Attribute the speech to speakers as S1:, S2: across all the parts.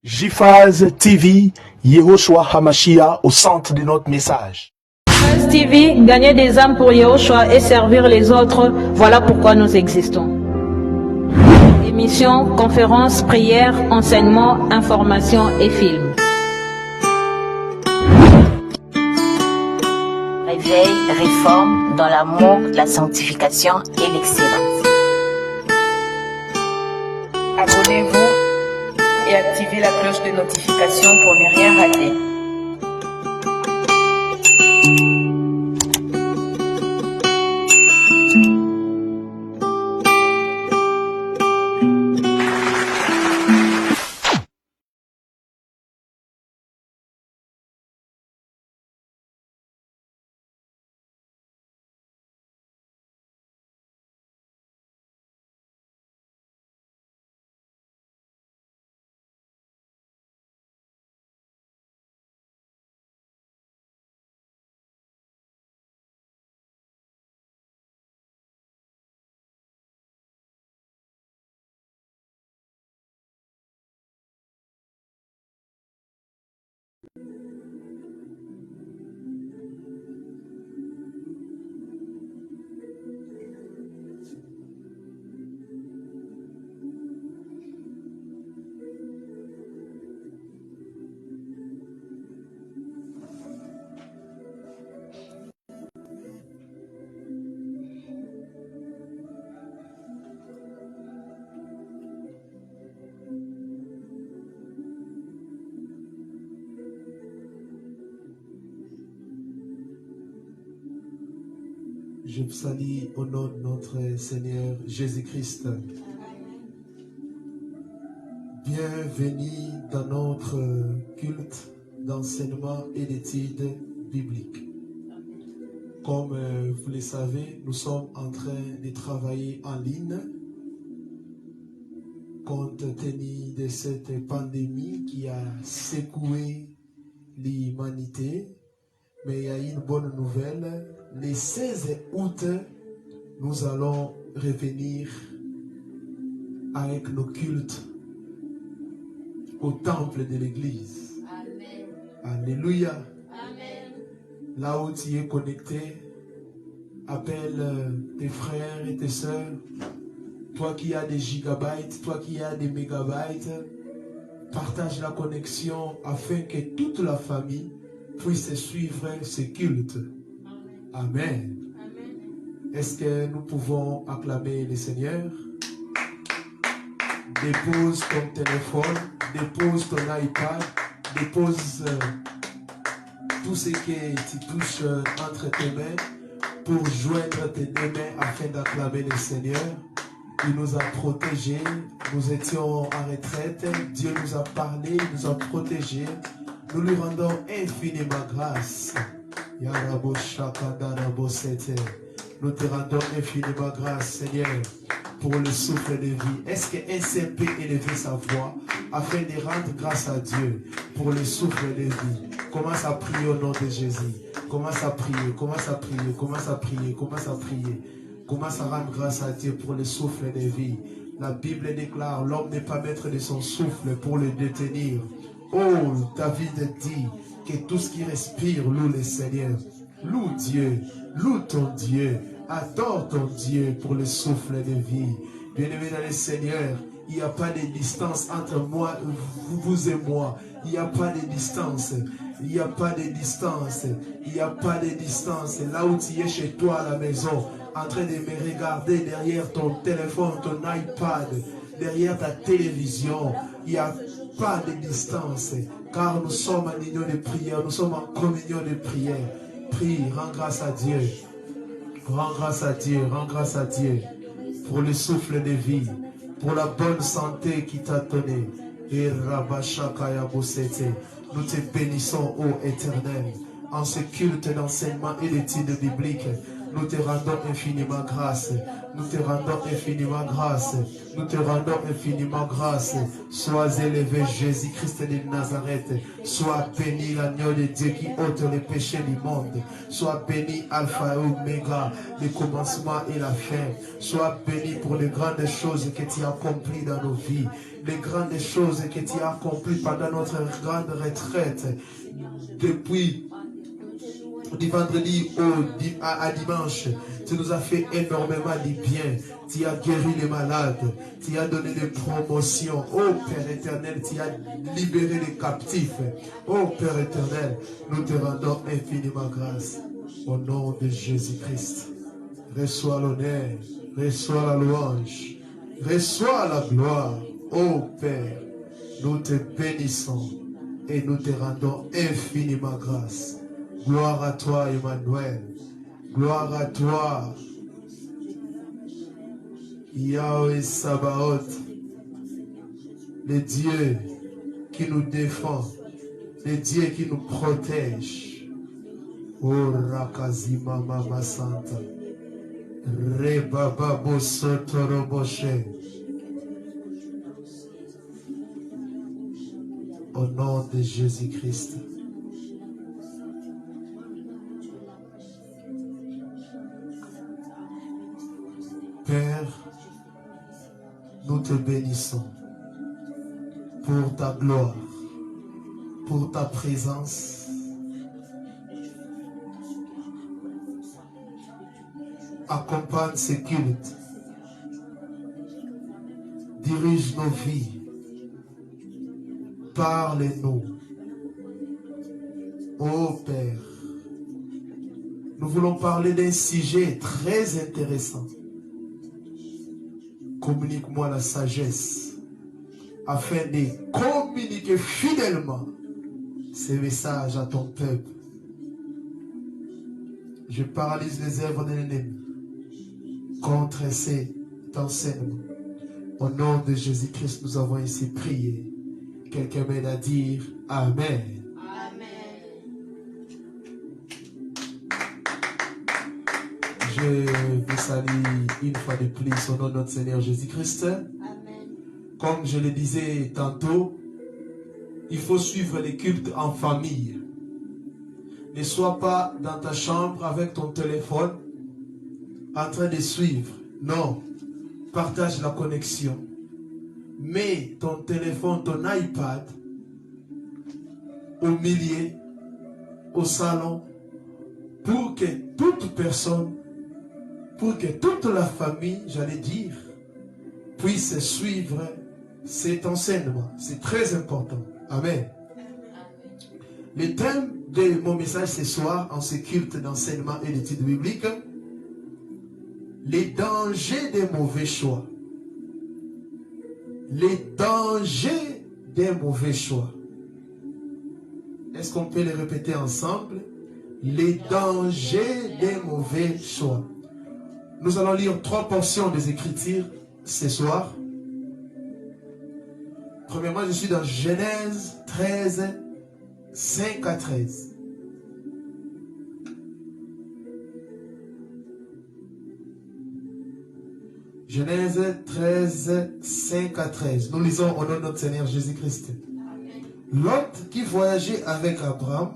S1: JPhase TV, Yehoshua Hamashia au centre de notre message.
S2: JPhase TV, gagner des âmes pour Yehoshua et servir les autres, voilà pourquoi nous existons. Émissions, conférences, prières, enseignements, informations et films.
S3: Réveil, réforme dans l'amour, la sanctification et l'excellence.
S4: Abonnez-vous et activez la cloche de notification pour ne rien rater.
S5: Je vous salue au nom de notre Seigneur Jésus-Christ. Bienvenue dans notre culte d'enseignement et d'études bibliques. Comme vous le savez, nous sommes en train de travailler en ligne compte tenu de cette pandémie qui a secoué l'humanité. Mais il y a une bonne nouvelle. Le 16 août, nous allons revenir avec nos cultes au temple de l'église. Amen. Alléluia. Amen. Là où tu es connecté, appelle tes frères et tes sœurs. Toi qui as des gigabytes, toi qui as des mégabytes, partage la connexion afin que toute la famille puisse suivre ce culte. Amen. Amen. Est-ce que nous pouvons acclamer le Seigneur? Dépose ton téléphone, dépose ton iPad, dépose tout ce que tu touches entre tes mains pour joindre tes deux mains afin d'acclamer le Seigneur. Il nous a protégés, nous étions en retraite, Dieu nous a parlé, il nous a protégés. Nous lui rendons infiniment grâce. Nous te rendons infiniment grâce, Seigneur, pour le souffle de vie. Est-ce qu'un seul peut élever sa voix afin de rendre grâce à Dieu pour le souffle de vie? Commence à prier au nom de Jésus. Commence à prier, commence à prier, commence à prier, commence à prier. Commence à rendre grâce à Dieu pour le souffle de vie. La Bible déclare, l'homme n'est pas maître de son souffle pour le détenir. Oh, David dit que tout ce qui respire loue le Seigneur. Loue Dieu, loue ton Dieu, adore ton Dieu pour le souffle de vie. Bien-aimé dans le Seigneur, il n'y a pas de distance entre moi, vous et moi. Il n'y a pas de distance. Il n'y a pas de distance. Il n'y a pas de distance. Là où tu es chez toi à la maison, en train de me regarder derrière ton téléphone, ton iPad, derrière ta télévision, il n'y a pas de distance, car nous sommes en union de prière, nous sommes en communion de prière. Prie, rends grâce à Dieu. Rends grâce à Dieu, rends grâce à Dieu pour le souffle de vie, pour la bonne santé qui t'a donné. Et nous te bénissons, ô Éternel, en ce culte d'enseignement et d'études bibliques. Nous te rendons infiniment grâce. Nous te rendons infiniment grâce. Nous te rendons infiniment grâce. Sois élevé, Jésus-Christ de Nazareth. Sois béni, l'agneau de Dieu qui ôte les péchés du monde. Sois béni, Alpha et Oméga, le commencement et la fin. Sois béni pour les grandes choses que tu as accomplies dans nos vies. Les grandes choses que tu as accomplies pendant notre grande retraite. Depuis du vendredi à dimanche, tu nous as fait énormément de bien. Tu as guéri les malades. Tu as donné des promotions. Oh Père éternel, tu as libéré les captifs. Oh Père éternel, nous te rendons infiniment grâce. Au nom de Jésus-Christ, reçois l'honneur, reçois la louange, reçois la gloire. Oh Père, nous te bénissons et nous te rendons infiniment grâce. Gloire à toi, Emmanuel. Gloire à toi, Yahweh Sabaoth, le Dieu qui nous défend, le Dieu qui nous protège. Oh Rakazima Mama Santa, Rebaba Bosotoroboche. Au nom de Jésus-Christ. Père, nous te bénissons pour ta gloire, pour ta présence. Accompagne ce culte. Dirige nos vies. Parle-nous. Ô Père, nous voulons parler d'un sujet très intéressant. Communique-moi la sagesse afin de communiquer fidèlement ces messages à ton peuple. Je paralyse les œuvres de l'ennemi contre cet enseignement. Au nom de Jésus-Christ, nous avons ici prié. Quelqu'un m'aide à dire Amen. Je vous salue une fois de plus au nom de notre Seigneur Jésus-Christ. Comme je le disais tantôt, il faut suivre les cultes en famille. Ne sois pas dans ta chambre avec ton téléphone en train de suivre. Non, partage la connexion. Mets ton téléphone, ton iPad au milieu, au salon, pour que toute personne, pour que toute la famille, j'allais dire, puisse suivre cet enseignement. C'est très important. Amen. Le thème de mon message ce soir, en ce culte d'enseignement et d'études bibliques, les dangers des mauvais choix. Les dangers des mauvais choix. Est-ce qu'on peut les répéter ensemble? Les dangers des mauvais choix. Nous allons lire 3 portions des Écritures ce soir. Premièrement, je suis dans Genèse 13, 5 à 13. Genèse 13, 5 à 13. Nous lisons au nom de notre Seigneur Jésus-Christ. Lot, qui voyageait avec Abraham,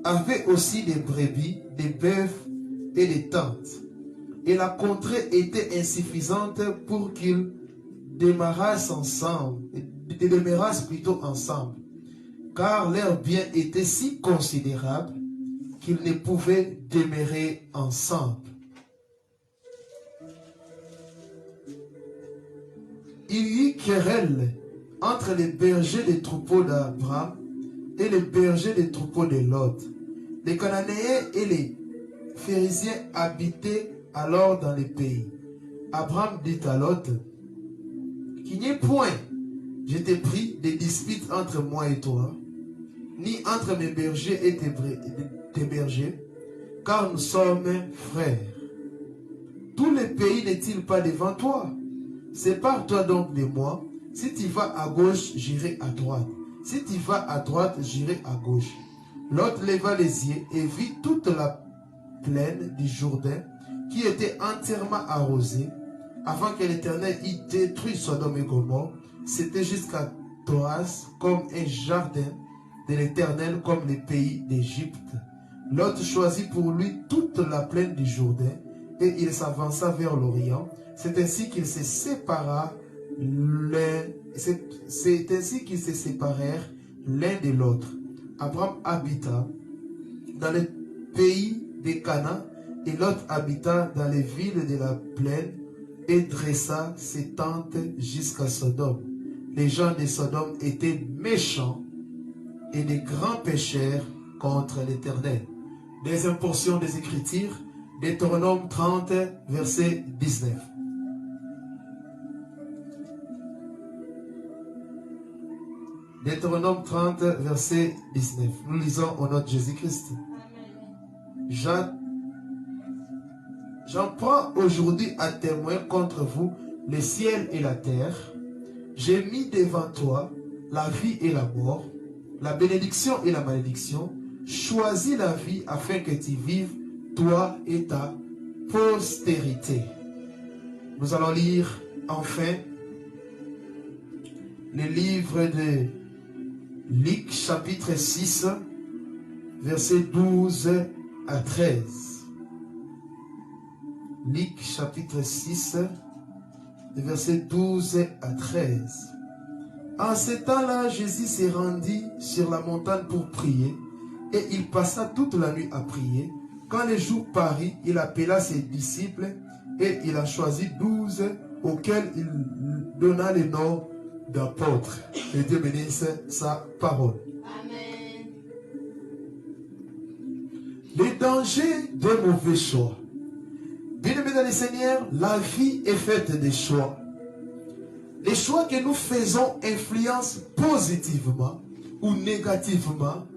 S5: avait aussi des brebis, des bœufs et des tentes. Et la contrée était insuffisante pour qu'ils demeurassent plutôt ensemble, car leurs biens étaient si considérables qu'ils ne pouvaient demeurer ensemble. Il y eut querelle entre les bergers des troupeaux d'Abraham et les bergers des troupeaux de Lot. Les Cananéens et les Phérésiens habitaient alors dans les pays. Abraham dit à Lot, qu'il n'y ait point, je t'ai pris, des disputes entre moi et toi, ni entre mes bergers et tes bergers, car nous sommes frères. Tous les pays n'est-il pas devant toi? Sépare-toi donc de moi. Si tu vas à gauche, j'irai à droite. Si tu vas à droite, j'irai à gauche. Lot leva les yeux et vit toute la plaine du Jourdain, qui était entièrement arrosée, avant que l'Éternel y détruise Sodome et Gomorrhe, c'était jusqu'à Thoas comme un jardin de l'Éternel, comme les pays d'Égypte. Lot choisit pour lui toute la plaine du Jourdain et il s'avança vers l'Orient. C'est ainsi qu'ils se séparèrent l'un de l'autre. Abraham habita dans le pays des Canaan et Lot habita dans les villes de la plaine et dressa ses tentes jusqu'à Sodome. Les gens de Sodome étaient méchants et des grands pécheurs contre l'Éternel. Deuxième portion des Écritures, Deutéronome 30, verset 19. Deutéronome 30, verset 19. Nous lisons au nom de Jésus-Christ. J'en prends aujourd'hui à témoin contre vous le ciel et la terre. J'ai mis devant toi la vie et la mort, la bénédiction et la malédiction. Choisis la vie afin que tu vives, toi et ta postérité. Nous allons lire enfin le livre de Luc chapitre 6, versets 12 à 13. Luc chapitre 6, versets 12 à 13. En ce temps-là, Jésus s'est rendu sur la montagne pour prier et il passa toute la nuit à prier. Quand le jour parut, il appela ses disciples et il a choisi 12 auxquels il donna le nom d'apôtres. Que Dieu bénisse sa parole.
S3: Amen.
S5: Les dangers d'un mauvais choix. Bien-aimés dans le Seigneur, la vie est faite de choix. Les choix que nous faisons influencent positivement ou négativement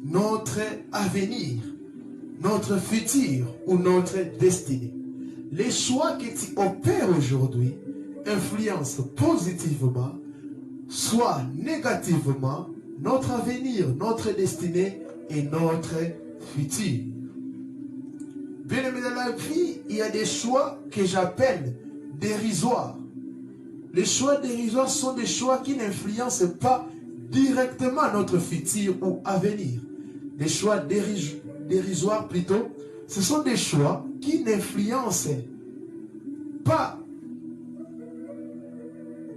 S5: notre avenir, notre futur ou notre destinée. Les choix que tu opères aujourd'hui influencent positivement, soit négativement, notre avenir, notre destinée et notre futur. Bien aimé dans la vie, il y a des choix que j'appelle dérisoires. Les choix dérisoires sont des choix qui n'influencent pas directement notre futur ou avenir. Des choix dérisoires plutôt, ce sont des choix qui n'influencent pas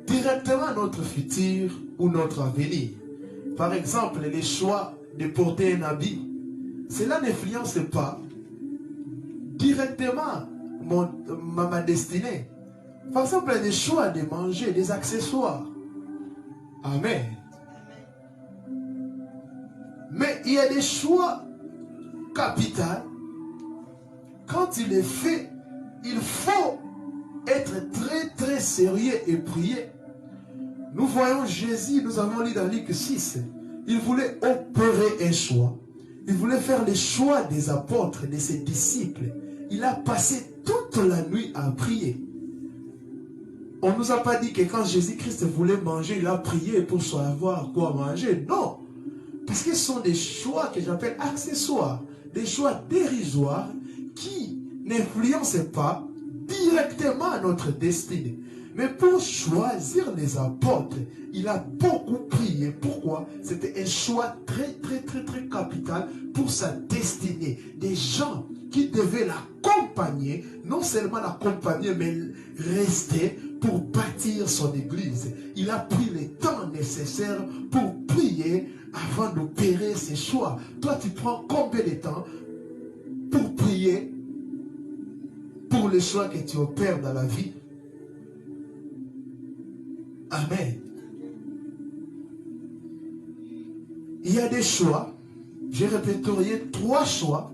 S5: directement notre futur ou notre avenir. Par exemple, les choix de porter un habit, cela n'influence pas directement ma destinée. Par exemple, les choix de manger, des accessoires. Amen. Mais il y a des choix capitaux. Quand il est fait, il faut être très très sérieux et prier. Nous voyons Jésus, nous avons lu dans Luc 6. Il voulait opérer un choix. Il voulait faire les choix des apôtres, de ses disciples. Il a passé toute la nuit à prier. On ne nous a pas dit que quand Jésus-Christ voulait manger, il a prié pour savoir quoi manger. Non. Parce que ce sont des choix que j'appelle accessoires. Des choix dérisoires qui n'influencent pas directement notre destinée. Mais pour choisir les apôtres, il a beaucoup prié. Pourquoi? C'était un choix très capital pour sa destinée. Des gens qui devaient l'accompagner, non seulement l'accompagner, mais rester pour bâtir son église. Il a pris le temps nécessaire pour prier avant d'opérer ses choix. Toi, tu prends combien de temps pour prier pour les choix que tu opères dans la vie? Amen. Il y a des choix. J'ai répertorié 3 choix.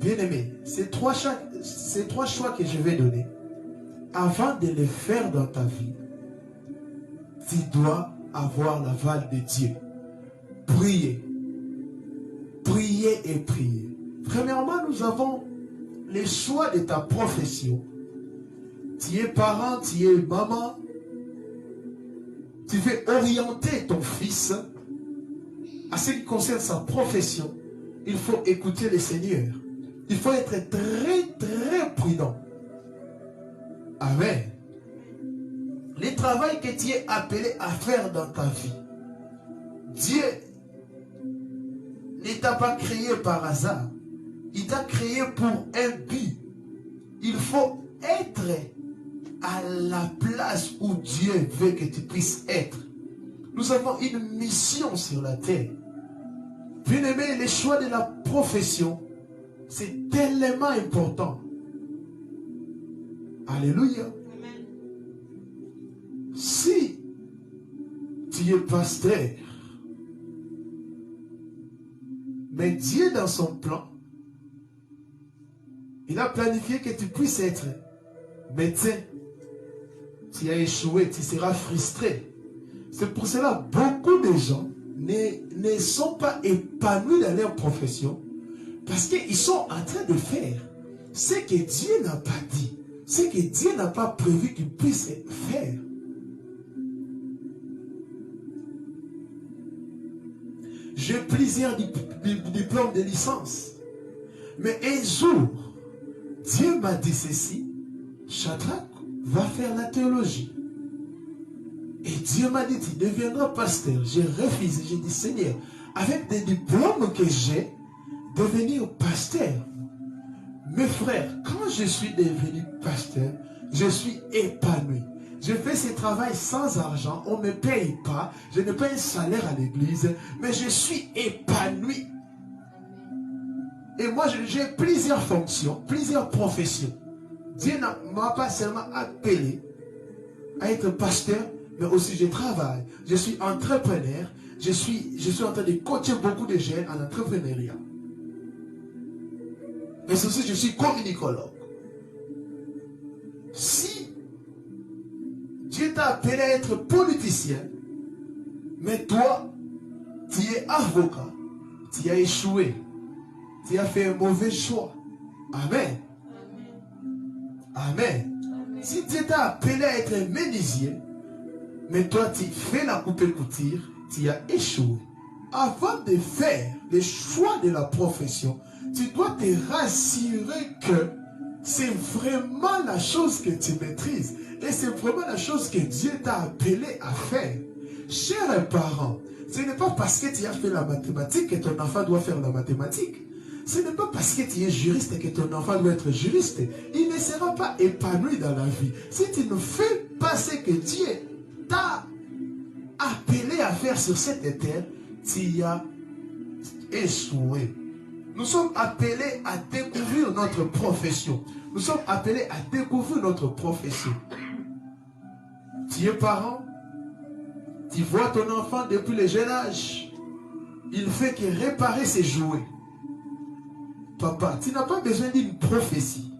S5: Bien-aimé, ces trois choix que je vais donner, avant de les faire dans ta vie, tu dois avoir l'aval de Dieu. Prier. Prier et prier. Premièrement, nous avons les choix de ta profession. Tu es parent, tu es maman. Tu veux orienter ton fils à ce qui concerne sa profession, il faut écouter le Seigneur. Il faut être très, très prudent. Amen. Le travail que tu es appelé à faire dans ta vie, Dieu ne t'a pas créé par hasard. Il t'a créé pour un but. Il faut être à la place où Dieu veut que tu puisses être. Nous avons une mission sur la terre. Bien-aimé, le choix de la profession, c'est tellement important. Alléluia. Amen. Si tu es pasteur, mais Dieu dans son plan, il a planifié que tu puisses être médecin. Tu as échoué, tu seras frustré. C'est pour cela que beaucoup de gens ne sont pas épanouis dans leur profession parce qu'ils sont en train de faire ce que Dieu n'a pas dit, ce que Dieu n'a pas prévu qu'ils puissent faire. J'ai plusieurs diplômes de licence. Mais un jour, Dieu m'a dit ceci, Shadrach va faire la théologie. Et Dieu m'a dit, tu deviendras pasteur. J'ai refusé, j'ai dit, Seigneur, avec des diplômes que j'ai, devenir pasteur. Mes frères, quand je suis devenu pasteur, je suis épanoui. Je fais ce travail sans argent, on ne me paye pas, je n'ai pas un salaire à l'église, mais je suis épanoui. Et moi, j'ai plusieurs fonctions, plusieurs professions. Dieu ne m'a pas seulement appelé à être pasteur, mais aussi je travaille. Je suis entrepreneur. Je suis en train de coacher beaucoup de jeunes en entrepreneuriat. Mais aussi, je suis communicologue. Si Dieu t'a appelé à être politicien, mais toi, tu es avocat, tu as échoué, tu as fait un mauvais choix. Amen. Amen. Si Dieu t'a appelé à être menuisier, mais toi tu fais la coupe-couture, tu as échoué. Avant de faire le choix de la profession, tu dois te rassurer que c'est vraiment la chose que tu maîtrises. Et c'est vraiment la chose que Dieu t'a appelé à faire. Chers parents, ce n'est pas parce que tu as fait la mathématique que ton enfant doit faire la mathématique. Ce n'est pas parce que tu es juriste que ton enfant doit être juriste. Il ne sera pas épanoui dans la vie. Si tu ne fais pas ce que Dieu t'a appelé à faire sur cette terre, tu as échoué. Nous sommes appelés à découvrir notre profession. Nous sommes appelés à découvrir notre profession. Tu es parent, tu vois ton enfant depuis le jeune âge, il fait que réparer ses jouets. Papa, tu n'as pas besoin d'une prophétie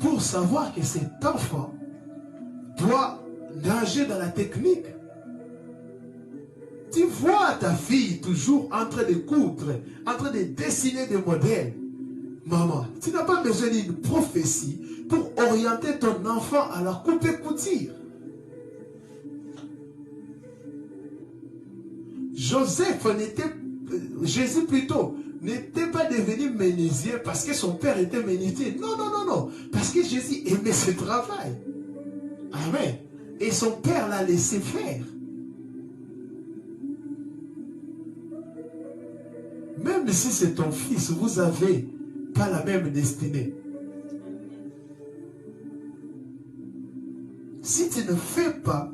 S5: pour savoir que cet enfant doit nager dans la technique. Tu vois ta fille toujours en train de coudre, en train de dessiner des modèles. Maman, tu n'as pas besoin d'une prophétie pour orienter ton enfant à la coupe-couture. Jésus plutôt, n'était pas devenu menuisier parce que son père était menuisier. Non, non, non, non. Parce que Jésus aimait ce travail. Amen. Et son père l'a laissé faire. Même si c'est ton fils, vous n'avez pas la même destinée. Si tu ne fais pas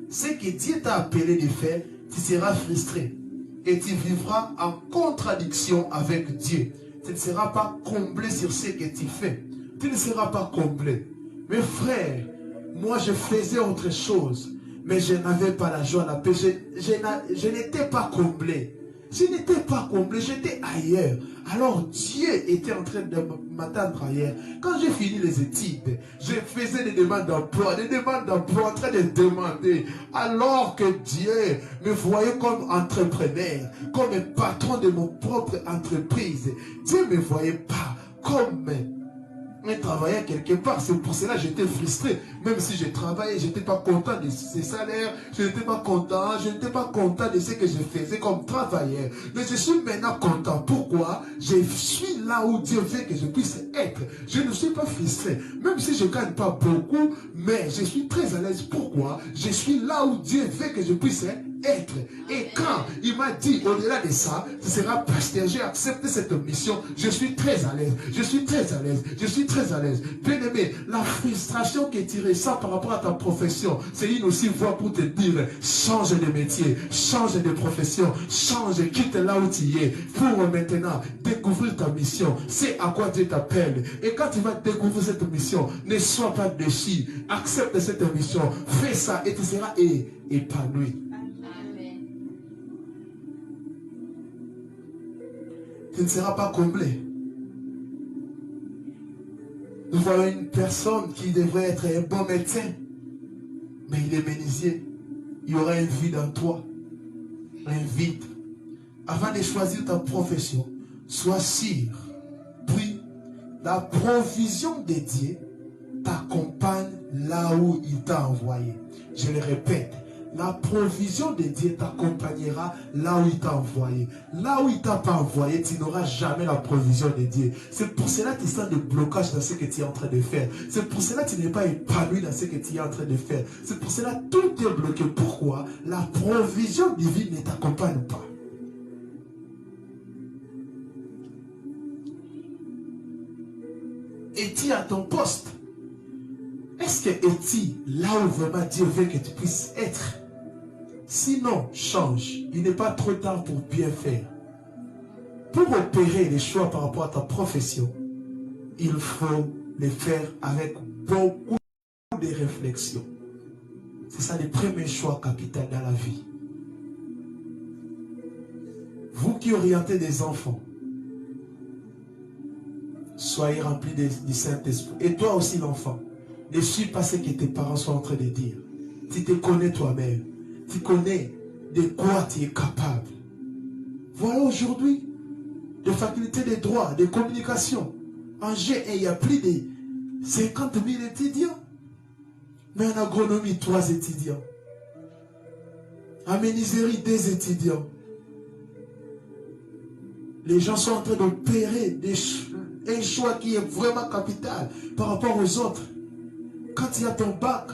S5: ce que Dieu t'a appelé de faire, tu seras frustré. Et tu vivras en contradiction avec Dieu. Tu ne seras pas comblé sur ce que tu fais. Tu ne seras pas comblé. Mes frères, moi je faisais autre chose, mais je n'avais pas la joie, la paix. Je n'étais pas comblé. Je n'étais pas comblé, j'étais ailleurs. Alors Dieu était en train de m'attendre ailleurs. Quand j'ai fini les études, je faisais des demandes d'emploi, en train de demander. Alors que Dieu me voyait comme entrepreneur, comme patron de mon propre entreprise. Dieu ne me voyait pas comme mais travailler quelque part. C'est pour cela que j'étais frustré. Même si je travaillais, je n'étais pas content de ces salaires, je n'étais pas content de ce que je faisais comme travailleur. Mais je suis maintenant content. Pourquoi? Je suis là où Dieu veut que je puisse être. Je ne suis pas frustré. Même si je ne gagne pas beaucoup, mais je suis très à l'aise. Pourquoi? Je suis là où Dieu veut que je puisse être. Et quand il m'a dit, au-delà de ça, ce sera pasteur, j'ai accepté cette mission, je suis très à l'aise, je suis très à l'aise, je suis très à l'aise. Bien aimé, la frustration que tu ressens par rapport à ta profession, c'est une aussi voix pour te dire, change de métier, change de profession, change, quitte là où tu es, pour maintenant découvrir ta mission, c'est à quoi Dieu t'appelle. Et quand tu vas découvrir cette mission, ne sois pas déçu, accepte cette mission, fais ça et tu seras épanoui. Tu ne seras pas comblé. Nous voyons une personne qui devrait être un bon médecin, mais il est menuisier. Il y aura un vide en toi. Un vide. Avant de choisir ta profession, sois sûr. Puis, la provision de Dieu t'accompagne là où il t'a envoyé. Je le répète. La provision de Dieu t'accompagnera là où il t'a envoyé. Là où il t'a pas envoyé, tu n'auras jamais la provision de Dieu. C'est pour cela que tu sens des blocages dans ce que tu es en train de faire. C'est pour cela que tu n'es pas épanoui dans ce que tu es en train de faire. C'est pour cela que tout est bloqué. Pourquoi? La provision divine ne t'accompagne pas. Es-tu à ton poste? Est-ce que es-tu là où vraiment Dieu veut que tu puisses être? Sinon, change. Il n'est pas trop tard pour bien faire. Pour opérer les choix par rapport à ta profession, il faut les faire avec beaucoup de réflexion. C'est ça le premier choix capital dans la vie. Vous qui orientez des enfants, soyez remplis du Saint-Esprit. Et toi aussi l'enfant, ne suis pas ce que tes parents sont en train de dire. Tu te connais toi-même. Tu connais de quoi tu es capable. Voilà aujourd'hui des facultés de droit, de communication. En GE, il y a plus de 50 000 étudiants. Mais en agronomie, 3 étudiants. En menuiserie, 2 étudiants. Les gens sont en train d'opérer un choix qui est vraiment capital par rapport aux autres. Quand tu as ton bac,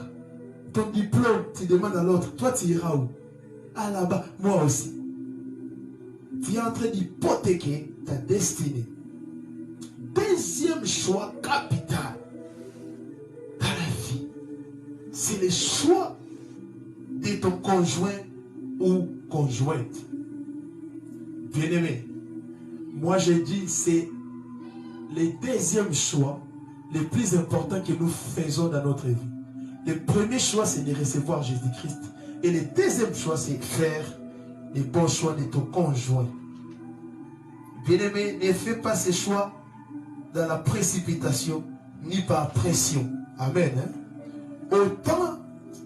S5: ton diplôme, tu demandes à l'autre, toi tu iras où? Ah là-bas, moi aussi. Tu es en train d'hypothéquer ta destinée. Deuxième choix capital dans la vie, c'est le choix de ton conjoint ou conjointe. Bien-aimé, moi je dis c'est le deuxième choix le plus important que nous faisons dans notre vie. Le premier choix, c'est de recevoir Jésus-Christ. Et le deuxième choix, c'est faire les bons choix de ton conjoint. Bien-aimé, ne fais pas ces choix dans la précipitation, ni par pression. Amen. Autant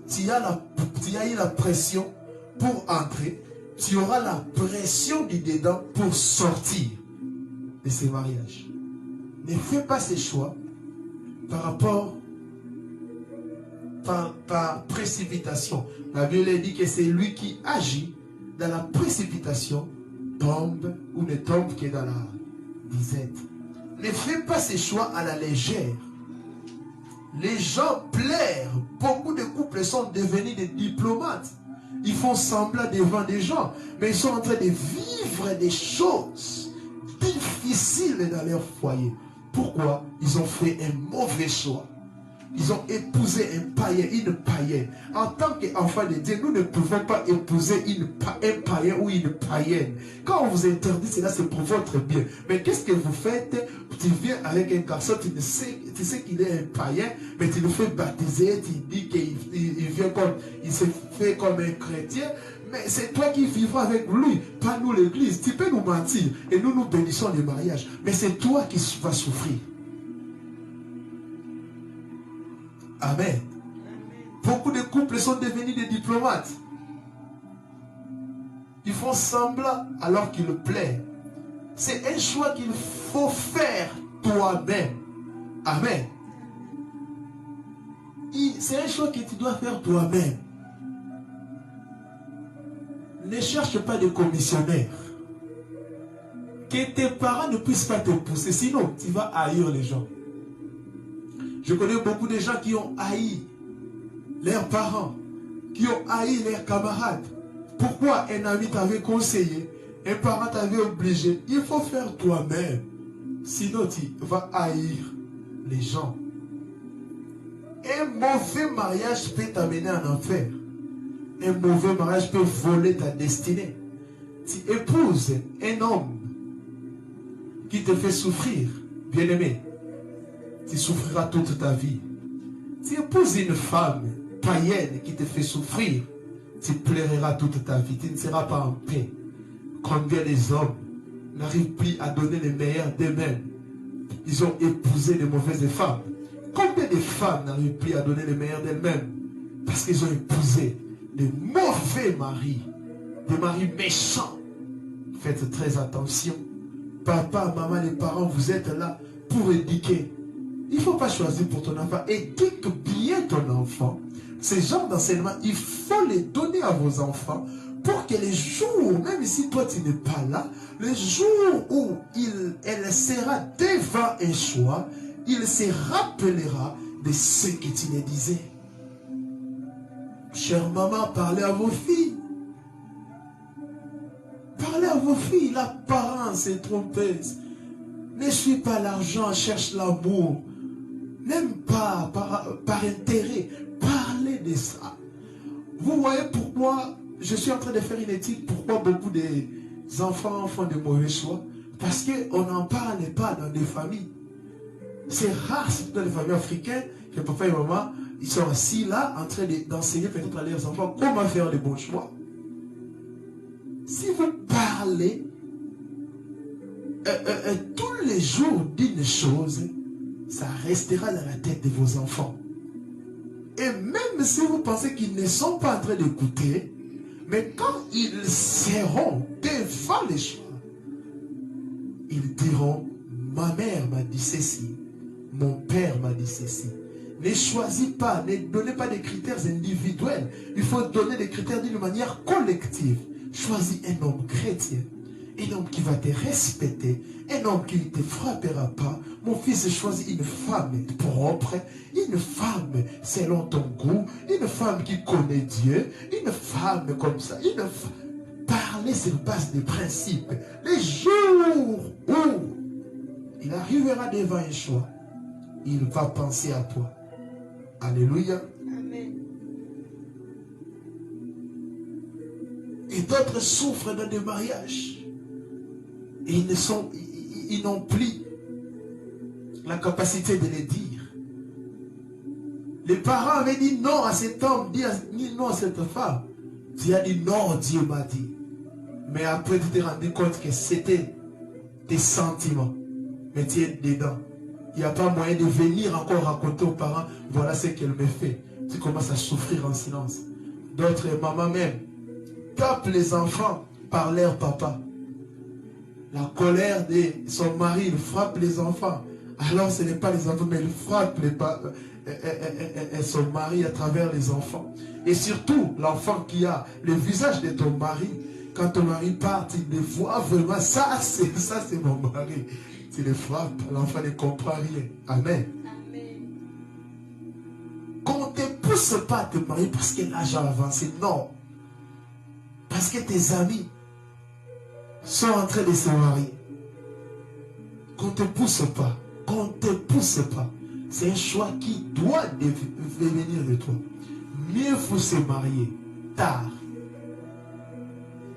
S5: tu as eu la pression pour entrer, tu auras la pression du dedans pour sortir de ces mariages. Ne fais pas ces choix par rapport par précipitation. La Bible dit que c'est lui qui agit dans la précipitation tombe ou ne tombe que dans la disette. Ne fais pas ces choix à la légère. Les gens plairent. Beaucoup de couples sont devenus des diplomates. Ils font semblant devant des gens, mais ils sont en train de vivre des choses difficiles dans leur foyer. Pourquoi? Ils ont fait un mauvais choix. Ils ont épousé un païen, une païenne. En tant qu'enfants de Dieu, nous ne pouvons pas épouser un païen ou une païenne. Quand on vous interdit cela, c'est pour votre bien. Mais qu'est-ce que vous faites? Tu viens avec un garçon, tu sais qu'il est un païen, mais tu le fais baptiser, tu dis qu'il vient comme, il se fait comme un chrétien. Mais c'est toi qui vivras avec lui, pas nous l'église. Tu peux nous mentir et nous bénissons le mariage. Mais c'est toi qui vas souffrir. Amen. Beaucoup de couples sont devenus des diplomates. Ils font semblant alors qu'ils le plaisent. C'est un choix qu'il faut faire toi-même. Amen. C'est un choix que tu dois faire toi-même. Ne cherche pas de commissionnaire. Que tes parents ne puissent pas te pousser, sinon tu vas haïr les gens. Je connais beaucoup de gens qui ont haï leurs parents, qui ont haï leurs camarades. Pourquoi un ami t'avait conseillé, un parent t'avait obligé? Il faut faire toi-même. Sinon tu vas haïr les gens. Un mauvais mariage peut t'amener en enfer. Un mauvais mariage peut voler ta destinée. Tu épouses un homme qui te fait souffrir, bien-aimé, tu souffriras toute ta vie. Tu épouses une femme païenne qui te fait souffrir, tu pleureras toute ta vie, tu ne seras pas en paix. Combien des hommes n'arrivent plus à donner le meilleur d'eux-mêmes? Ils ont épousé de mauvaises femmes. Combien de femmes n'arrivent plus à donner le meilleur d'elles-mêmes? Parce qu'ils ont épousé de mauvais maris, des maris méchants. Faites très attention. Papa, maman, les parents, vous êtes là pour éduquer. Il ne faut pas choisir pour ton enfant. Éduque bien ton enfant. Ces genres d'enseignement, il faut les donner à vos enfants pour que les jours, même si toi tu n'es pas là, les jours où elle sera devant un choix, il se rappellera de ce que tu lui disais. Chère maman, parlez à vos filles. Parlez à vos filles. L'apparence est trompeuse. Ne suis pas l'argent, cherche l'amour. N'aime pas par intérêt. Parlez de ça. Vous voyez pourquoi je suis en train de faire une étude. Pourquoi beaucoup d'enfants font de mauvais choix? Parce qu'on n'en parle pas dans des familles. C'est rare, c'est dans les familles africaines, que papa et maman, ils sont assis là, en train d'enseigner peut-être à leurs enfants comment faire les bons choix. Si vous parlez tous les jours d'une chose, ça restera dans la tête de vos enfants. Et même si vous pensez qu'ils ne sont pas en train d'écouter, mais quand ils seront devant les choix, ils diront, ma mère m'a dit ceci, mon père m'a dit ceci. Ne choisis pas, ne donnez pas des critères individuels. Il faut donner des critères d'une manière collective. Choisis un homme chrétien, un homme qui va te respecter, un homme qui ne te frappera pas. Mon fils, choisis une femme propre, une femme selon ton goût, une femme qui connaît Dieu, une femme comme ça. Parler sur base des principes. Les jours où il arrivera devant un choix, il va penser à toi. Alléluia.
S6: Amen.
S5: Et d'autres souffrent dans des mariages. Et ils n'ont plus la capacité de le dire. Les parents avaient dit non à cet homme, dit non à cette femme. Tu as dit non, Dieu m'a dit. Mais après tu t'es rendu compte que c'était tes sentiments. Mais tu es dedans. Il n'y a pas moyen de venir encore raconter aux parents, voilà ce qu'elle me fait. Tu commences à souffrir en silence. D'autres mamans même tapent les enfants par leur papa. La colère de son mari, il frappe les enfants. Alors ce n'est pas les enfants, mais il frappe son mari à travers les enfants. Et surtout, l'enfant qui a le visage de ton mari, quand ton mari part, il le voit vraiment, ça c'est mon mari. Tu le frappes, l'enfant ne comprend rien. Amen.
S6: Amen.
S5: Qu'on ne te pousse pas à te marier parce que l'âge a avancé. Non. Parce que tes amis sont en train de se marier. Qu'on ne te pousse pas. Qu'on ne te pousse pas. C'est un choix qui doit venir de toi. Mieux faut se marier tard,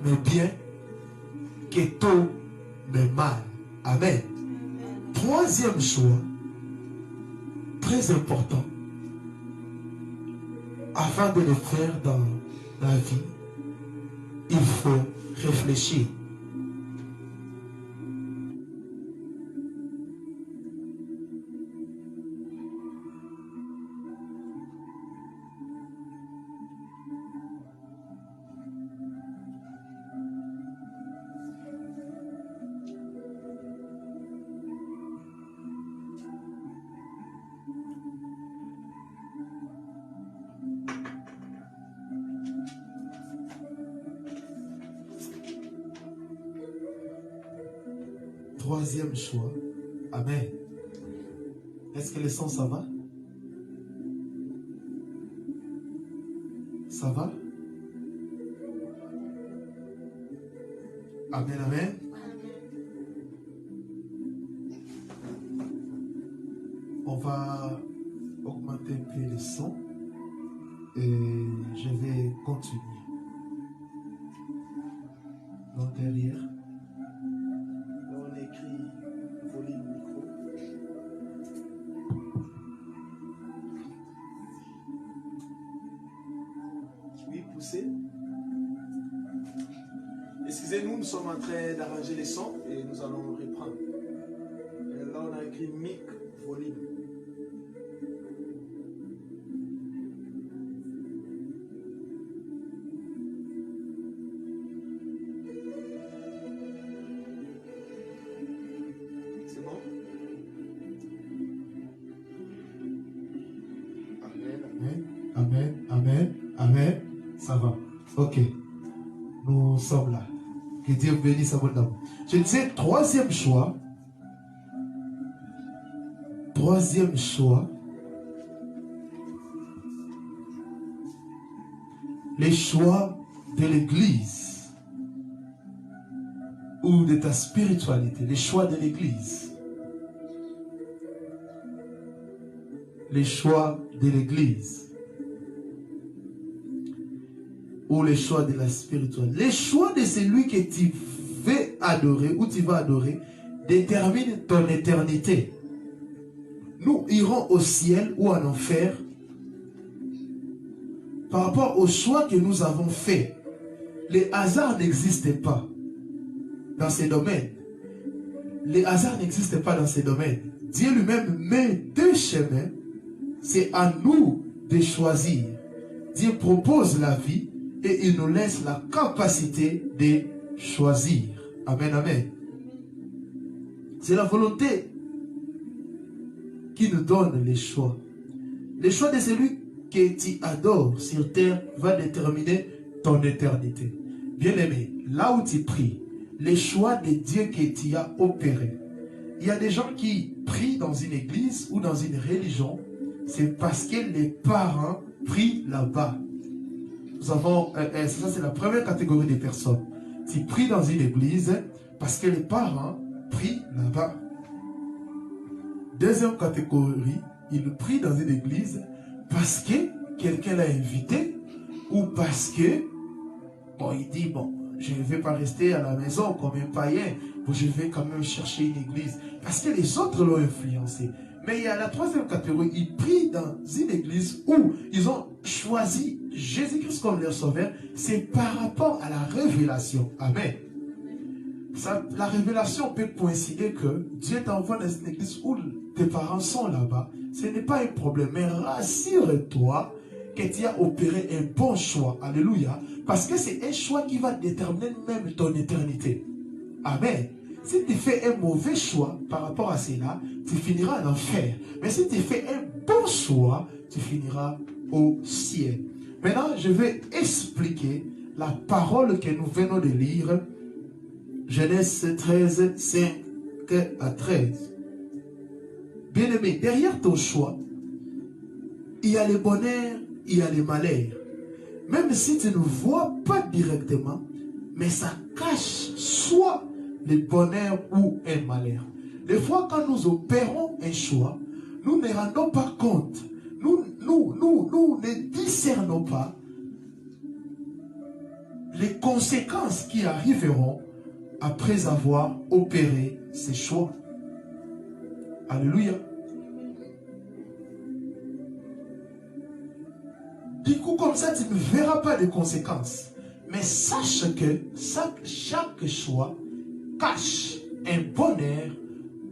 S5: mais bien, que tôt, mais mal. Amen. Troisième choix, très important, avant de le faire dans la vie, il faut réfléchir. troisième choix. Amen. Est-ce que le son, ça va? Ça va? Amen, amen. On va augmenter un peu le son et je vais continuer. Donc derrière, là on écrit volume micro. Oui, poussez. Excusez-nous, nous sommes en train d'arranger les sons et nous allons reprendre. Et là on a écrit mic volume. Amen, amen, amen. Ça va. Ok. Nous sommes là. Que Dieu bénisse abondamment. Je disais, troisième choix. Troisième choix. Les choix de l'Église. Ou de ta spiritualité. Les choix de l'Église. Les choix de l'Église. Ou les choix de la spiritualité. Les choix de celui que tu veux adorer ou tu vas adorer déterminent ton éternité. Nous irons au ciel ou en enfer par rapport au choix que nous avons fait. Les hasards n'existent pas dans ces domaines. Les hasards n'existent pas dans ces domaines. Dieu lui-même met deux chemins. C'est à nous de choisir. Dieu propose la vie et il nous laisse la capacité de choisir. Amen, amen. C'est la volonté qui nous donne les choix. Le choix de celui que tu adores sur terre va déterminer ton éternité. Bien-aimé, là où tu pries, les choix de Dieu que tu as opérés. Il y a des gens qui prient dans une église ou dans une religion, c'est parce que les parents prient là-bas. Nous avons, ça c'est la première catégorie des personnes. Tu pries dans une église parce que les parents prient là-bas. Deuxième catégorie, ils prient dans une église parce que quelqu'un l'a invité ou parce que, bon, il dit, bon, je ne vais pas rester à la maison comme un païen, je vais quand même chercher une église parce que les autres l'ont influencé. Mais il y a la troisième catégorie, ils prient dans une église où ils ont choisi Jésus-Christ comme leur sauveur, c'est par rapport à la révélation. Amen. Ça, la révélation peut coïncider que Dieu t'envoie dans une église où tes parents sont là-bas. Ce n'est pas un problème, mais rassure-toi que tu as opéré un bon choix. Alléluia. Parce que c'est un choix qui va déterminer même ton éternité. Amen. Si tu fais un mauvais choix par rapport à cela, tu finiras en enfer. Mais si tu fais un bon choix, tu finiras au ciel. Maintenant, je vais expliquer la parole que nous venons de lire. Genèse 13, 5 à 13. Bien-aimé, derrière ton choix, il y a le bonheur, il y a le malheur. Même si tu ne vois pas directement, mais ça cache soit le bonheur ou un malheur. Des fois, quand nous opérons un choix, nous ne rendons pas compte. Nous ne discernons pas les conséquences qui arriveront après avoir opéré ces choix. Alléluia. Du coup, comme ça, tu ne verras pas de conséquences. Mais sache que chaque choix cache un bonheur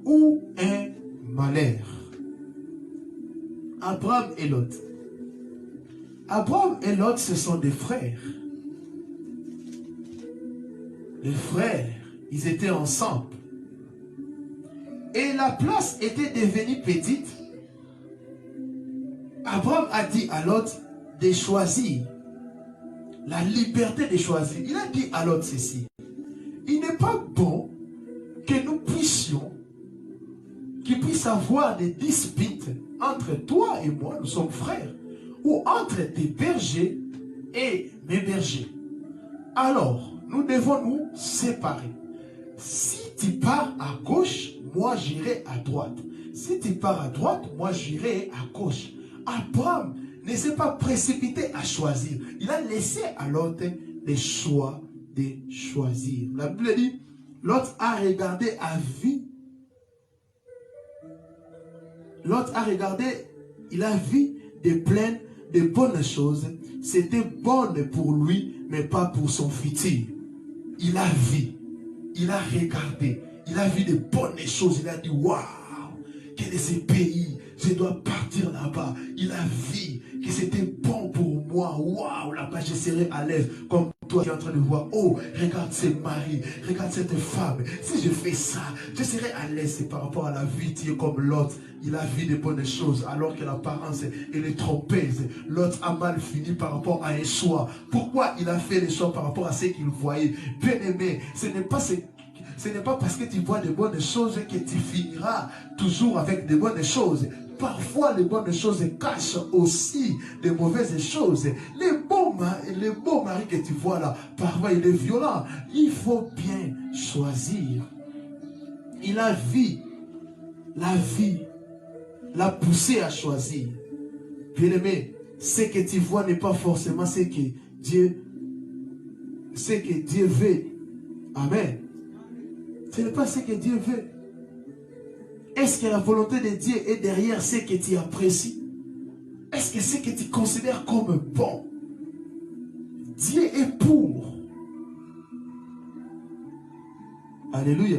S5: ou un malheur. Abraham et Lot. Abraham et Lot, ce sont des frères. Les frères, ils étaient ensemble. Et la place était devenue petite. Abraham a dit à Lot de choisir. La liberté de choisir. Il a dit à Lot ceci. Il n'est pas bon que que nous puissions, qu'il puisse avoir des disputes entre toi et moi, nous sommes frères, ou entre tes bergers et mes bergers. Alors, nous devons nous séparer. Si tu pars à gauche, moi j'irai à droite. Si tu pars à droite, moi j'irai à gauche. Abraham ne s'est pas précipité à choisir. Il a laissé à l'autre le choix de choisir. La Bible dit, l'autre a regardé à vue. L'autre a regardé, il a vu des plaines, de bonnes choses. C'était bonne pour lui, mais pas pour son futur. Il a vu, il a regardé, il a vu de bonnes choses. Il a dit, waouh, quel est ce pays? Je dois partir là-bas. Il a vu que c'était bon pour moi. Waouh, là-bas je serai à l'aise. Comme toi qui es en train de voir, oh, regarde ce mari, regarde cette femme. Si je fais ça, je serai à l'aise. C'est par rapport à la vie, tu es comme l'autre. Il a vu de bonnes choses alors que l'apparence est trompeuse. L'autre a mal fini par rapport à un choix. Pourquoi il a fait les choix par rapport à ce qu'il voyait? Bien aimé, ce n'est pas parce que tu vois de bonnes choses que tu finiras toujours avec de bonnes choses. Parfois, les bonnes choses cachent aussi de mauvaises choses. Le beau mari que tu vois là, parfois il est violent. Il faut bien choisir. Il a vu la vie, l'a poussé à choisir. Bien-aimé, ce que tu vois n'est pas forcément ce que Dieu veut. Amen. Ce n'est pas ce que Dieu veut. Est-ce que la volonté de Dieu est derrière ce que tu apprécies? Est-ce que ce que tu considères comme bon? Dieu est pour. Alléluia.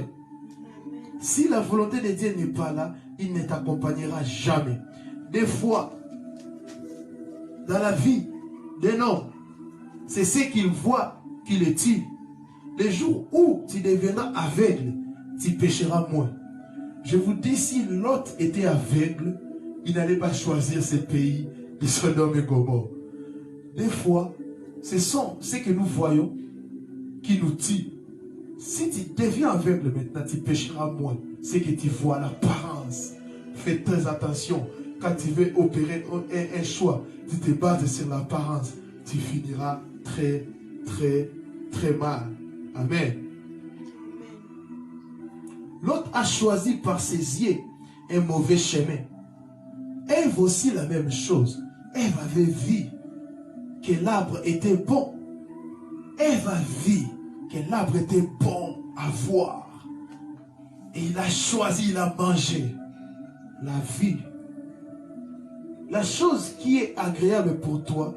S5: Si la volonté de Dieu n'est pas là, il ne t'accompagnera jamais. Des fois, dans la vie d'un homme, c'est ce qu'il voit qui le tue. Le jour où tu deviendras aveugle, tu pécheras moins. Je vous dis, si Lot était aveugle, il n'allait pas choisir ce pays de Sodome et Gomorrhe. Des fois, ce sont ce que nous voyons qui nous tue. Si tu deviens aveugle maintenant, tu pécheras moins. Ce que tu vois, l'apparence. Fais très attention. Quand tu veux opérer un choix, tu te bases sur l'apparence. Tu finiras très, très, très mal. Amen. L'autre a choisi par ses yeux un mauvais chemin. Ève aussi la même chose. Ève avait vu que l'arbre était bon. Ève a vu que l'arbre était bon à voir. Et il a choisi, il a mangé. La vie. La chose qui est agréable pour toi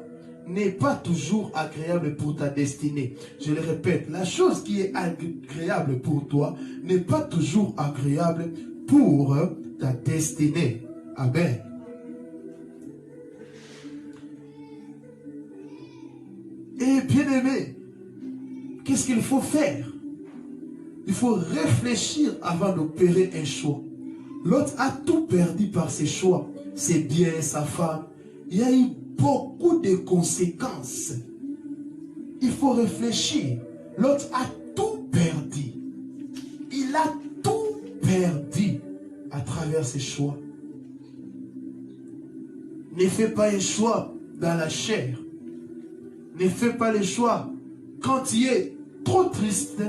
S5: n'est pas toujours agréable pour ta destinée. Je le répète, la chose qui est agréable pour toi n'est pas toujours agréable pour ta destinée. Amen. Et bien aimé, qu'est-ce qu'il faut faire? Il faut réfléchir avant d'opérer un choix. L'autre a tout perdu par ses choix. Ses biens, sa femme. Il y a eu beaucoup de conséquences. Il faut réfléchir. L'autre a tout perdu. Il a tout perdu à travers ses choix. Ne fais pas un choix dans la chair. Ne fais pas le choix quand tu es trop triste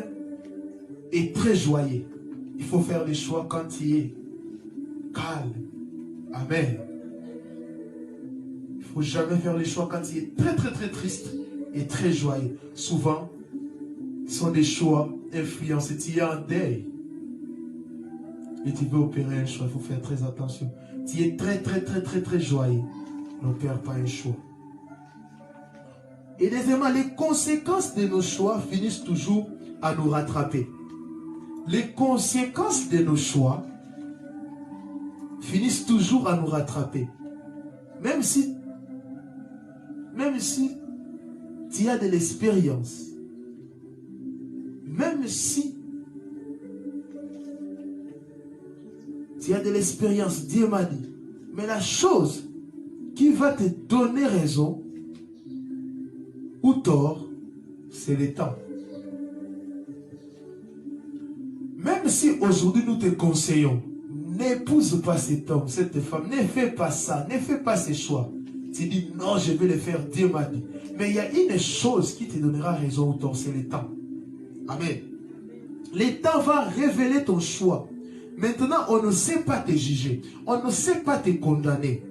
S5: et très joyeux. Il faut faire les choix quand tu es calme. Amen. Il ne faut jamais faire les choix quand tu es très très très triste et très joyeux. Souvent, ce sont des choix influencés. Tu es en deuil et tu veux opérer un choix. Il faut faire très attention. Tu es très très très très très joyeux. N'opère pas un choix. Et deuxièmement, les conséquences de nos choix finissent toujours à nous rattraper. Les conséquences de nos choix finissent toujours à nous rattraper. Même si tu as de l'expérience, même si tu as de l'expérience, Dieu m'a dit, mais la chose qui va te donner raison ou tort, c'est le temps. Même même si aujourd'hui nous te conseillons, n'épouse pas cet homme, cette femme, ne fais pas ça, ne fais pas ces choix. Tu dis non, je vais le faire, Dieu m'a dit. Mais il y a une chose qui te donnera raison ou tort, c'est le temps. Amen. Le temps va révéler ton choix. Maintenant, on ne sait pas te juger, on ne sait pas te condamner.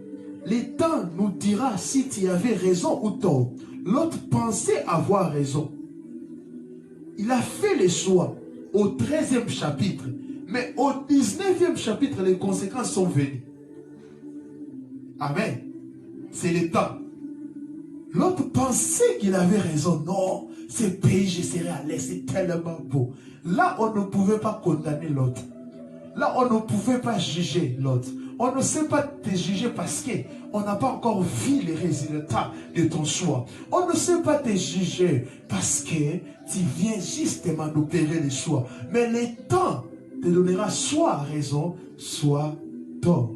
S5: Le temps nous dira si tu avais raison ou tort. L'autre pensait avoir raison. Il a fait le choix au 13e chapitre. Mais au 19e chapitre, les conséquences sont venues. Amen. C'est le temps. L'autre pensait qu'il avait raison. Non, ce pays, je serai à l'aise, c'est tellement beau. Là, on ne pouvait pas condamner l'autre. Là, on ne pouvait pas juger l'autre. On ne sait pas te juger parce qu'on n'a pas encore vu les résultats de ton choix. On ne sait pas te juger parce que tu viens justement d'opérer les choix. Mais le temps te donnera soit raison, soit tort.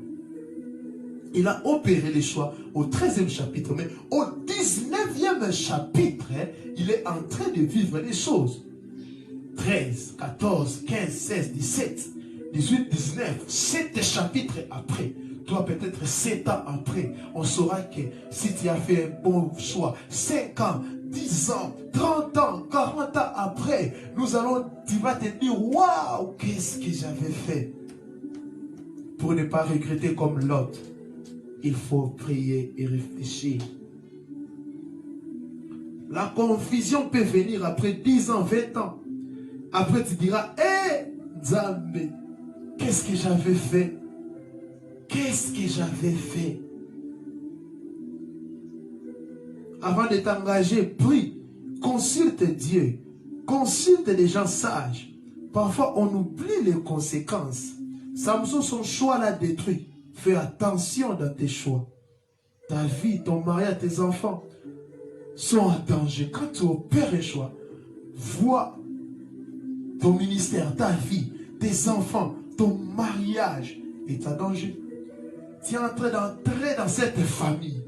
S5: Il a opéré les choix au 13e chapitre, mais au 19e chapitre, il est en train de vivre les choses. 13, 14, 15, 16, 17, 18, 19, 7 chapitres après, toi peut-être 7 ans après, on saura que si tu as fait un bon choix, 5 ans, 10 ans, 30 ans, 40 ans après, tu vas te dire, waouh, qu'est-ce que j'avais fait? Pour ne pas regretter comme l'autre, il faut prier et réfléchir. La confusion peut venir après 10 ans, 20 ans. Après tu diras, hé, Nzambe, qu'est-ce que j'avais fait? Qu'est-ce que j'avais fait? Avant de t'engager, prie, consulte Dieu, consulte les gens sages. Parfois, on oublie les conséquences. Samson, son choix l'a détruit. Fais attention dans tes choix. Ta vie, ton mariage, tes enfants sont en danger. Quand tu opères un choix, vois ton ministère, ta vie, tes enfants, ton mariage est en danger. Tu es en train d'entrer dans cette famille.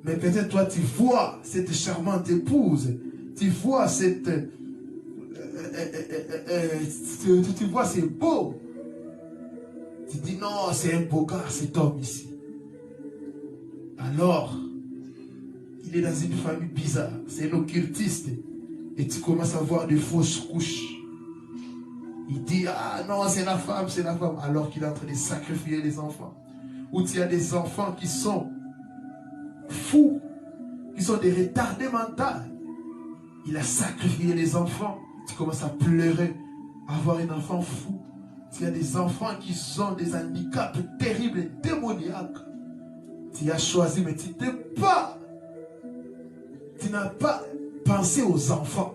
S5: Mais peut-être toi, tu vois cette charmante épouse. Tu vois cette... tu vois, c'est beau. Tu dis, non, c'est un beau gars, cet homme ici. Alors, il est dans une famille bizarre. C'est un occultiste. Et tu commences à voir des fausses couches. Il dit, ah non, c'est la femme, c'est la femme. Alors qu'il est en train de sacrifier les enfants. Ou tu as des enfants qui sont fous, qui sont des retardés mentaux. Il a sacrifié les enfants. Tu commences à pleurer, à avoir un enfant fou. Tu as des enfants qui ont des handicaps terribles et démoniaques. Tu as choisi, mais tu n'as pas pensé aux enfants.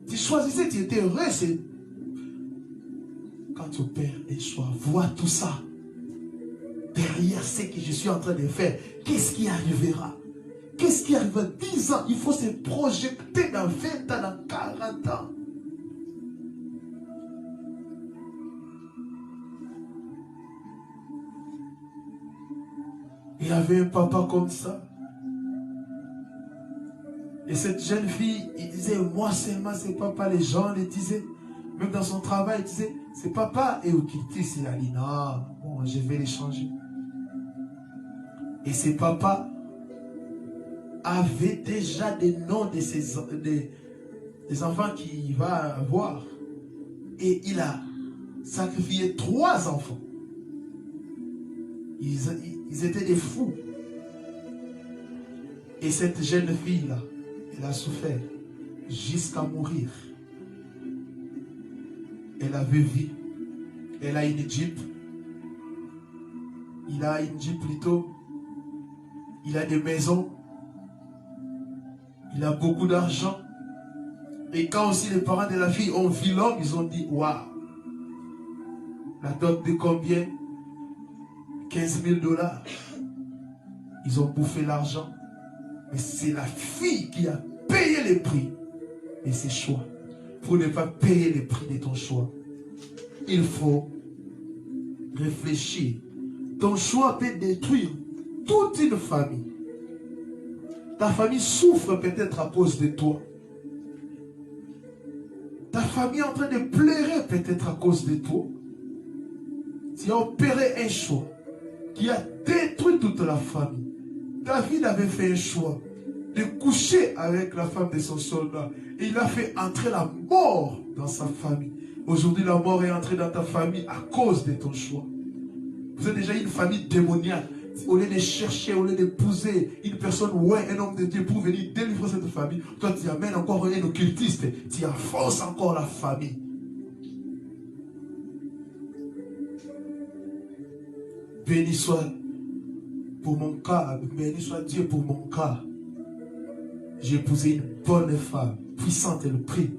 S5: Tu choisissais, tu étais heureux. Quand tu opères un choix, vois tout ça. Derrière ce que je suis en train de faire, qu'est-ce qui arrivera? Qu'est-ce qui arrivera? 10 ans, il faut se projeter dans 20 ans, dans 40 ans. Il y avait un papa comme ça. Et cette jeune fille, il disait, moi seulement, c'est papa. Les gens le disaient. Même dans son travail, il disait, c'est papa. Et au Kittis, il a dit, non, bon, je vais les changer. Et ses papas avaient déjà des noms de des enfants qu'il va avoir. Et il a sacrifié 3 enfants. Ils étaient des fous. Et cette jeune fille-là, elle a souffert jusqu'à mourir. Elle avait vie. Elle a une Jeep. Il a une Jeep plutôt. Il a des maisons. Il a beaucoup d'argent. Et quand aussi les parents de la fille ont vu l'homme, ils ont dit, waouh. La dot de combien? 15 000 $. Ils ont bouffé l'argent. Mais c'est la fille qui a payé les prix de ses choix. Pour ne pas payer les prix de ton choix, il faut réfléchir. Ton choix peut détruire toute une famille. Ta famille souffre peut-être à cause de toi. Ta famille est en train de pleurer peut-être à cause de toi. Tu as opéré un choix qui a détruit toute la famille. David avait fait un choix de coucher avec la femme de son soldat. Et il a fait entrer la mort dans sa famille. Aujourd'hui, la mort est entrée dans ta famille à cause de ton choix. Vous êtes déjà une famille démoniaque. Au lieu de chercher, au lieu d'épouser une personne, ouais, un homme de Dieu pour venir délivrer cette famille, toi tu amènes encore un occultiste, tu enfonces encore la famille. Béni soit pour mon cas, béni soit Dieu pour mon cas. J'ai épousé une bonne femme, puissante, elle prie.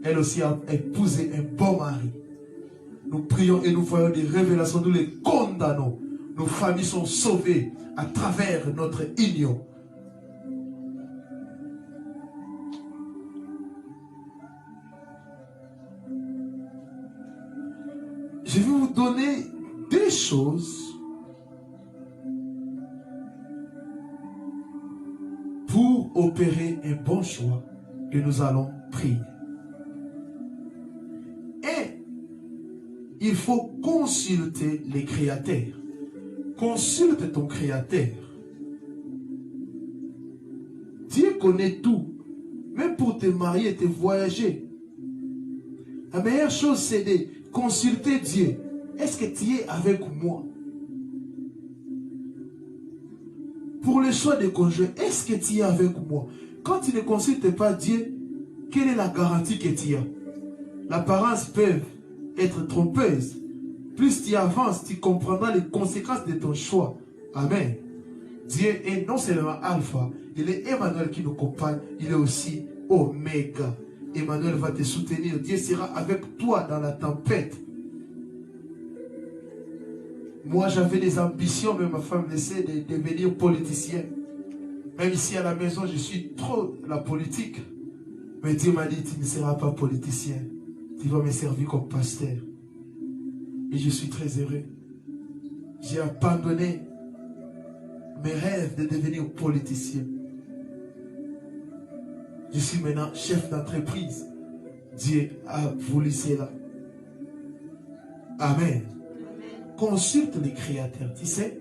S5: Elle aussi a épousé un bon mari. Nous prions et nous voyons des révélations, nous les condamnons. Nos familles sont sauvées à travers notre union. Je vais vous donner des choses pour opérer un bon choix et nous allons prier. Et il faut consulter les créateurs. Consulte ton créateur. Dieu connaît tout. Même pour te marier et te voyager. La meilleure chose c'est de consulter Dieu. Est-ce que tu es avec moi? Pour le choix de conjoint, est-ce que tu es avec moi? Quand tu ne consultes pas Dieu, quelle est la garantie que tu as? L'apparence peut être trompeuse. Plus tu avances, tu comprendras les conséquences de ton choix. Amen. Dieu est non seulement Alpha, il est Emmanuel qui nous accompagne, il est aussi Oméga. Emmanuel va te soutenir. Dieu sera avec toi dans la tempête. Moi, j'avais des ambitions, mais ma femme essaie de devenir politicien. Même ici à la maison, je suis trop la politique. Mais Dieu m'a dit, tu ne seras pas politicien. Tu vas me servir comme pasteur. Et je suis très heureux. J'ai abandonné mes rêves de devenir politicien. Je suis maintenant chef d'entreprise. Dieu a voulu cela. Amen. Consulte les créateurs. Tu sais,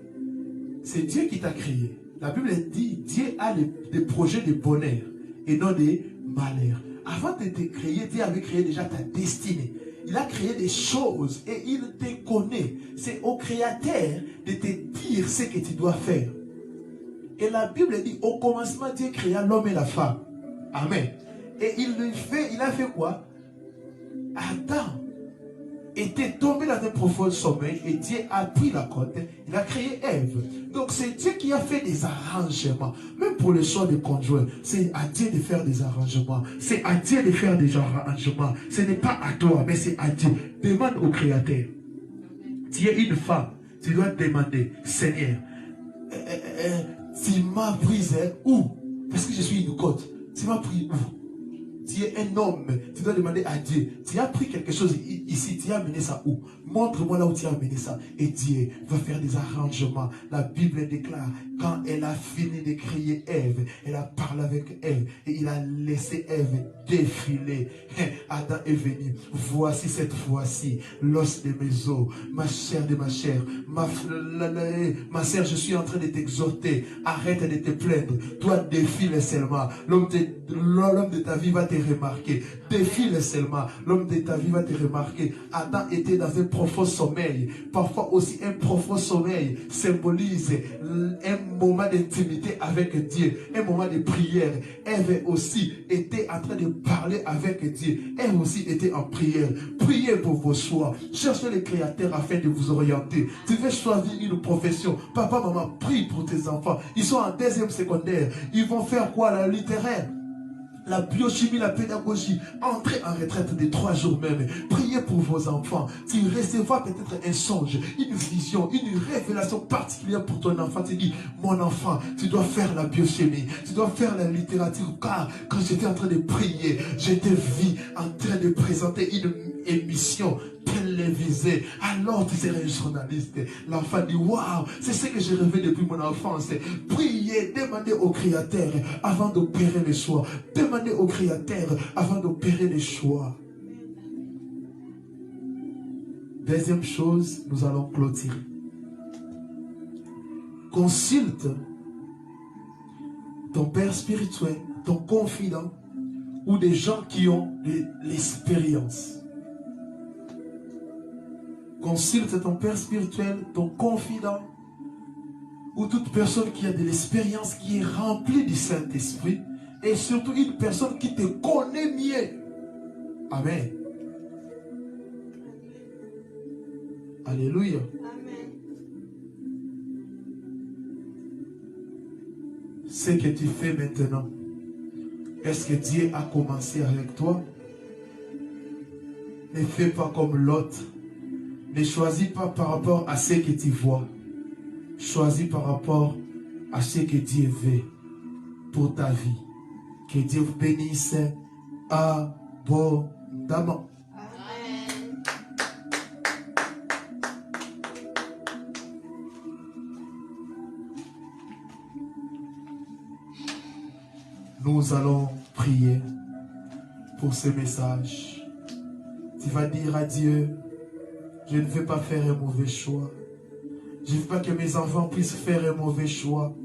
S5: c'est Dieu qui t'a créé. La Bible dit, Dieu a des projets de bonheur et non de malheur. Avant de te créer, Dieu avait créé déjà ta destinée. Il a créé des choses et il te connaît. C'est au créateur de te dire ce que tu dois faire. Et la Bible dit, au commencement, Dieu créa l'homme et la femme. Amen. Et il a fait quoi? Adam était tombé dans un profond sommeil et Dieu a pris la côte. Il a créé Ève. Donc c'est Dieu qui a fait des arrangements. Même pour le choix de conjoint, c'est à Dieu de faire des arrangements. C'est à Dieu de faire des arrangements. Ce n'est pas à toi, mais c'est à Dieu. Demande au Créateur. Tu es une femme. Tu dois demander, Seigneur, tu m'as pris où? Parce que je suis une côte. Tu m'as pris où? Tu es un homme, tu dois demander à Dieu. Tu as pris quelque chose ici, tu as amené ça où? Montre-moi là où tu as amené ça. Et Dieu va faire des arrangements. La Bible déclare, quand elle a fini de créer Ève, elle a parlé avec Ève et il a laissé Ève défiler. Adam est venu. Voici cette fois-ci l'os de mes os, ma chair de ma chair. Ma sœur, je suis en train de t'exhorter. Arrête de te plaindre. Toi, défile seulement. L'homme de ta vie va te remarquer. Défile seulement. L'homme de ta vie va te remarquer. Adam était dans un profond sommeil. Parfois aussi un profond sommeil symbolise un moment d'intimité avec Dieu. Un moment de prière. Ève aussi était en train de parler avec Dieu. Elle aussi était en prière. Priez pour vos choix. Cherchez le Créateur afin de vous orienter. Tu veux choisir une profession. Papa, maman, prie pour tes enfants. Ils sont en deuxième secondaire. Ils vont faire quoi? La littéraire, la biochimie, la pédagogie. Entrez en retraite de 3 jours même. Priez pour vos enfants. Tu recevras peut-être un songe, une vision, une révélation particulière pour ton enfant. Tu dis, mon enfant, tu dois faire la biochimie, tu dois faire la littérature. Car quand j'étais en train de prier, j'étais vu en train de présenter une émission télévisée. Alors tu serais un journaliste. L'enfant dit, waouh, c'est ce que j'ai rêvé depuis mon enfance. Priez, demandez au Créateur avant d'opérer les choix. Demandez au Créateur avant d'opérer les choix. Deuxième chose, nous allons clôturer. Consulte ton père spirituel, ton confident ou des gens qui ont de l'expérience. Consulte ton père spirituel, ton confident ou toute personne qui a de l'expérience, qui est remplie du Saint-Esprit et surtout une personne qui te connaît mieux. Amen. Alléluia. Ce que tu fais maintenant, est-ce que Dieu a commencé avec toi? Ne fais pas comme l'autre. Ne choisis pas par rapport à ce que tu vois. Choisis par rapport à ce que Dieu veut pour ta vie. Que Dieu vous bénisse abondamment. Nous allons prier pour ce message. Tu vas dire à Dieu, je ne veux pas faire un mauvais choix. Je ne veux pas que mes enfants puissent faire un mauvais choix.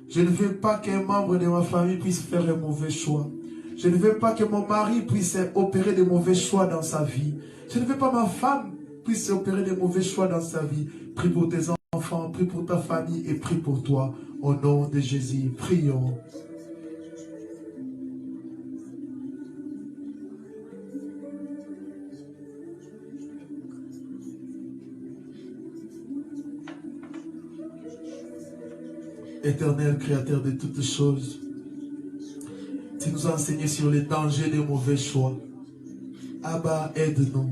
S5: Je ne veux pas qu'un membre de ma famille puisse faire un mauvais choix. Je ne veux pas que mon mari puisse opérer de mauvais choix dans sa vie. Je ne veux pas que ma femme puisse opérer de mauvais choix dans sa vie. Prie pour tes enfants, prie pour ta famille et prie pour toi. Au nom de Jésus, prions. Éternel Créateur de toutes choses, tu nous as enseigné sur les dangers des mauvais choix. Abba, aide-nous.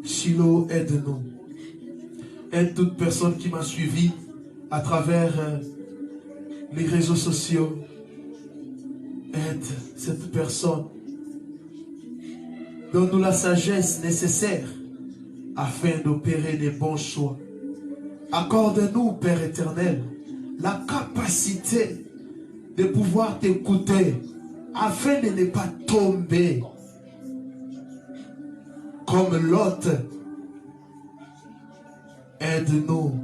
S5: Shiloh, aide-nous. Aide toute personne qui m'a suivi à travers les réseaux sociaux. Aide cette personne. Donne-nous la sagesse nécessaire afin d'opérer des bons choix. Accorde-nous, Père éternel, la capacité de pouvoir t'écouter afin de ne pas tomber comme l'autre. Aide-nous,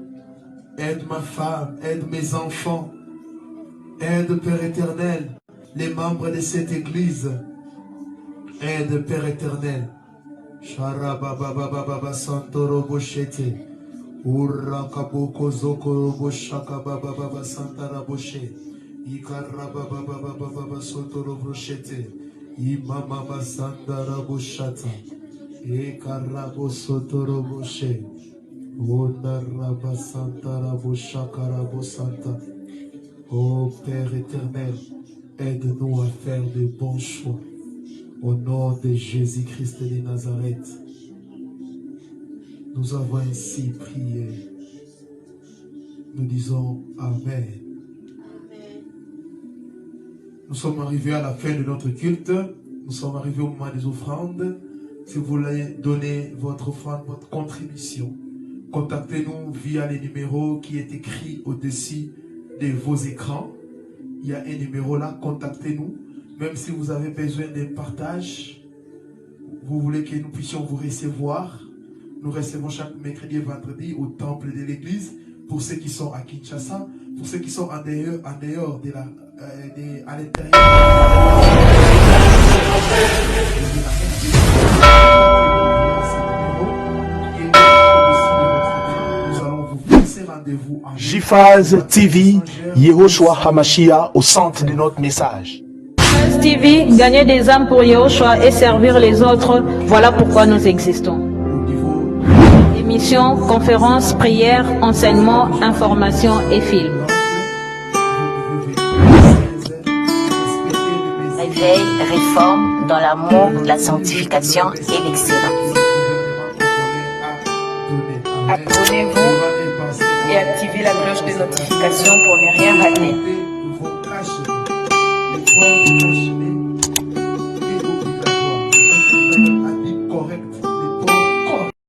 S5: aide ma femme, aide mes enfants, aide Père éternel, les membres de cette église, aide Père éternel. Sharababababa Santoro Boshete. Urakaboko zoko boshaka baba baba santara boshe. Ikaraba baba baba baba sotoro broshete. Imama basandara boshata. Ekarabo sotoro boshe. Onaraba santara boshakara bosanta. Oh Père éternel, aide-nous à faire de bons choix. Au nom de Jésus-Christ de Nazareth. Nous avons ainsi prié. Nous disons Amen. Nous sommes arrivés à la fin de notre culte. Nous sommes arrivés au moment des offrandes. Si vous voulez donner votre offrande, votre contribution, contactez-nous via les numéros qui est écrit au-dessus de vos écrans. Il y a un numéro là, contactez-nous. Même si vous avez besoin de partage, vous voulez que nous puissions vous recevoir. Nous recevons chaque mercredi et vendredi au temple de l'église. Pour ceux qui sont à Kinshasa, pour ceux qui sont en dehors de la, à l'intérieur. Nous allons vous fixer rendez-vous en
S1: JPhase TV, Yehoshua Hamashia au centre de notre message.
S2: JPhase TV, gagner des âmes pour Yehoshua et servir les autres, voilà pourquoi nous existons. Émissions, conférences, prières, enseignements, informations et films.
S3: Réveil, réforme dans l'amour, la sanctification et l'excellence.
S4: Abonnez-vous et activez la cloche de notification pour ne rien rater.